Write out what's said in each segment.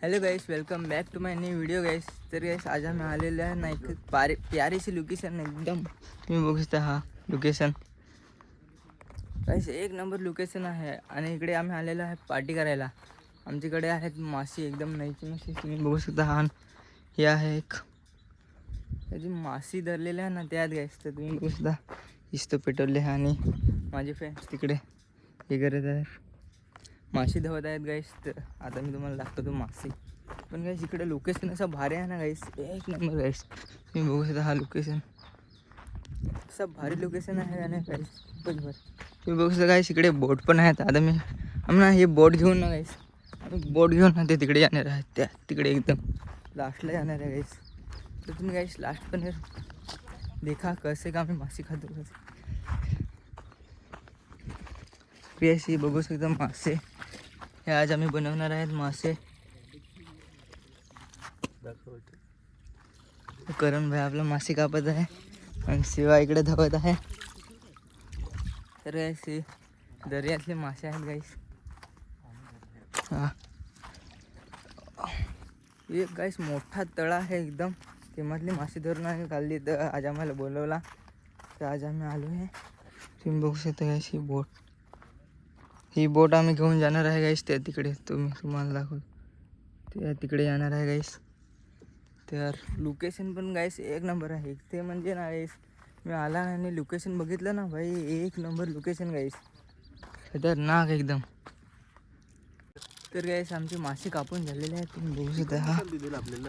Hello guys, welcome back to my new video guys. तर guys आज आम्ही आलेलो आहे ना एक प्यारीशी लोकेशन एकदम. तुम्ही बघू शकता हा लोकेशन गाइस, एक नंबर लोकेशन आहे. आणि इकडे आम्ही आलेलो आहे पार्टी करायला. आमच्याकडे आहेत मासे, एकदम नईची मासे तुम्ही बघू शकता. हा हे आहे एक त्याची मासी धरलेली आहे ना त्यात गाइस. तर तुम्ही बघू शकता इस्तो पेटवले आहे आणि माझे फ्रेंड्स तिकडे हे करत आहेत, मासे धवत आहेत गाईस. तर आता मी तुम्हाला दाखवतो मासे. पण गाईस इकडे लोकेशन असं भारी आहे ना गाईस, एक नंबर गाईस. तुम्ही बघू शकता हा लोकेशन असं भारी लोकेशन आहे आणि गाईस खूपच भारी. तुम्ही बघू शकता गाईस इकडे बोट पण आहेत. आता आम्ही ना हे बोट घेऊन ना गाईस, आम्ही बोट घेऊन ना ते तिकडे जाणार आहेत. त्या तिकडे एकदम लास्टला जाणार आहे गाईस. तर तुम्ही गाईस लास्ट पण देखा कसे का आम्ही मासे खातो कसे. अशी बघू शकता मासे हे आज आम्ही बनवणार आहेत. मासे करण भाई आपला मासे कापत आहे आणि शिवा इकडे धावत आहे. तर गाईस हे दर्यातले मासे आहेत गाईस. हा एक गाईस मोठा तळा आहे एकदम, तेमधले मासे धरून आम्ही खाल्ली. तर आज आम्हाला बोलवला तर आज आम्ही आलो आहे. तुम्ही बघू शकता गाईस ही बोट आम्ही घेऊन जाणार आहे गाईस त्या तिकडे. तुम्हाला दाखवतो त्या तिकडे जाणार आहे गाईस. तर लोकेशन पण गाईस एक नंबर आहे. ते म्हणजे ना गाईस मी आला आणि लोकेशन बघितलं ना भाई, एक नंबर लोकेशन गाईस, खतरनाक एकदम. तर गाईस आमचे मासे कापून झालेले आहेत तुम्ही बघू शकता. हा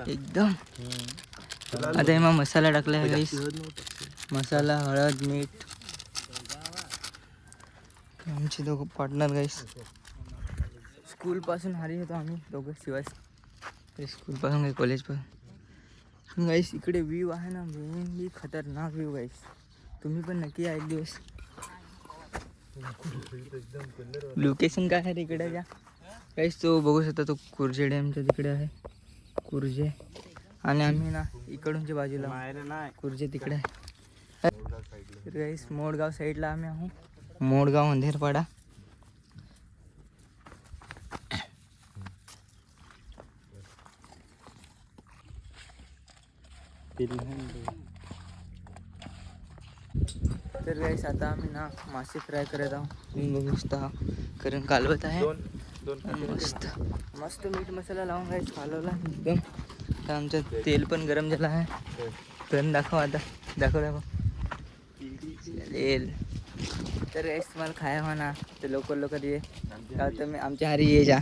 एकदम आता हे मग मसाला टाकला आहे गाईस, मसाला, हळद, मीठ. आमचे दोघं पार्टनर गाईस, स्कूलपासून हारी होतो आम्ही दोघं. शिवाय स्कूलपासून काही कॉलेजपासून गाईस. इकडे व्ह्यू आहे ना मेनली खतरनाक व्ह्यू गाईस. तुम्ही पण नक्की या एक दिवस. लोकेशन काय आहे तिकडे या गाईस. तो बघू शकता तो कुर्जे डॅमच्या तिकडे आहे कुर्जे. आणि आम्ही ना इकडूनच्या बाजूला कुर्जे तिकडे आहे. तर गाईस मोडगाव साईडला आम्ही आहो, मोडगाव अंधेरपाडा. तर गाईस आता आम्ही ना मासे फ्राय करत आहोत. तुम्ही बघू शकता करण कालवत आहे. मस्त मस्त मीठ मसाला लावून गाईस कालवला एकदम. तर आमचं तेल पण गरम झालं आहे. करण दाखव आता, दाखव तेल. तर गाईस तुम्हाला खाया म्हणा तर लवकर ये का तर मी आमच्या हारी ये जा.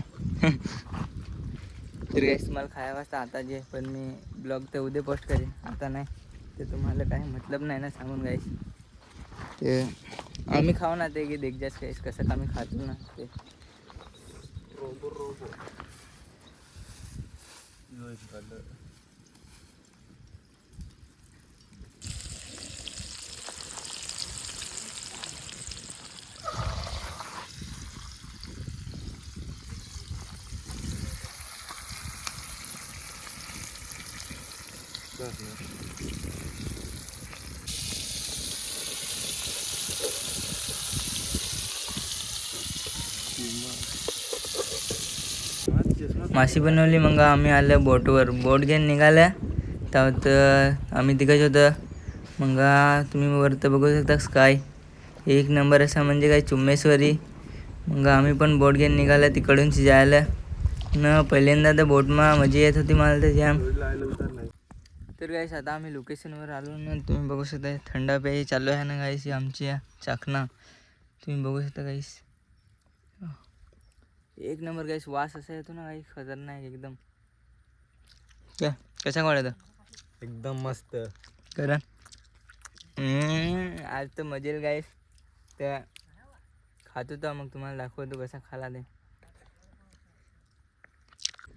तर गाईस तुम्हाला खाया वाजता आता जे, पण मी ब्लॉग तर उद्या पोस्ट करेन, आता नाही. ते तुम्हाला काही मतलब नाही ना सांगून गाईस. ते आम्ही खाऊ ना ते देख जास गाईस कसं आम्ही खातो ना ते. माशी बनवली. मग आम्ही आलं बोटवर, बोट घेऊन निघाल्या. तर आम्ही तिघंच होतं. मग तुम्ही वरतं बघू शकता स्काय एक नंबर असा म्हणजे काय चुम्मेश्वरी. मग आम्ही पण बोट घेऊन निघाल्या तिकडून जायला न. पहिल्यांदा तर बोटमा मजा येत होती मला तर जाम. तर गाईस आता आम्ही लोकेशनवर आलो ना. तुम्ही बघू शकता थंड पेय चालू आहे ना गाईस आमची चाकणा. तुम्ही बघू शकता गाईस एक नंबर गाईस. वास असा येतो ना गाईस खतरनाक एकदम. क्या कसा वाटतं? एकदम मस्त. करा आज तर मजेल गाईस. त्या खातो तर मग तुम्हाला दाखवतो कसा खाला ते.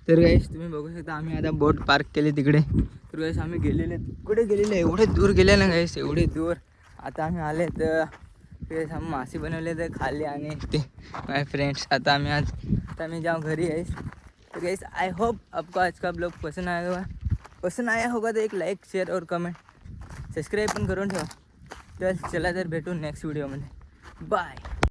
तर गाईस तुम्ही बघू शकता आम्ही आता बोट पार्क केली तिकडे. तर गाईस आम्ही गेलेले कुठे गेलेले, एवढे दूर गेले ना गाईस, एवढे दूर. आता आम्ही आले तर ते आम्ही मासे बनवले तर खाल्ले आणि ते माय फ्रेंड्स. आता आम्ही जाऊ घरी गाईस. तो गाइस आई होप आपको आज का ब्लॉग पसंद आया होगा तो एक लाईक, शेअर और कमेंट, सबस्क्राईब पण करून ठेवा. तर चला तर भेटू नेक्स्ट व्हिडिओमध्ये. बाय.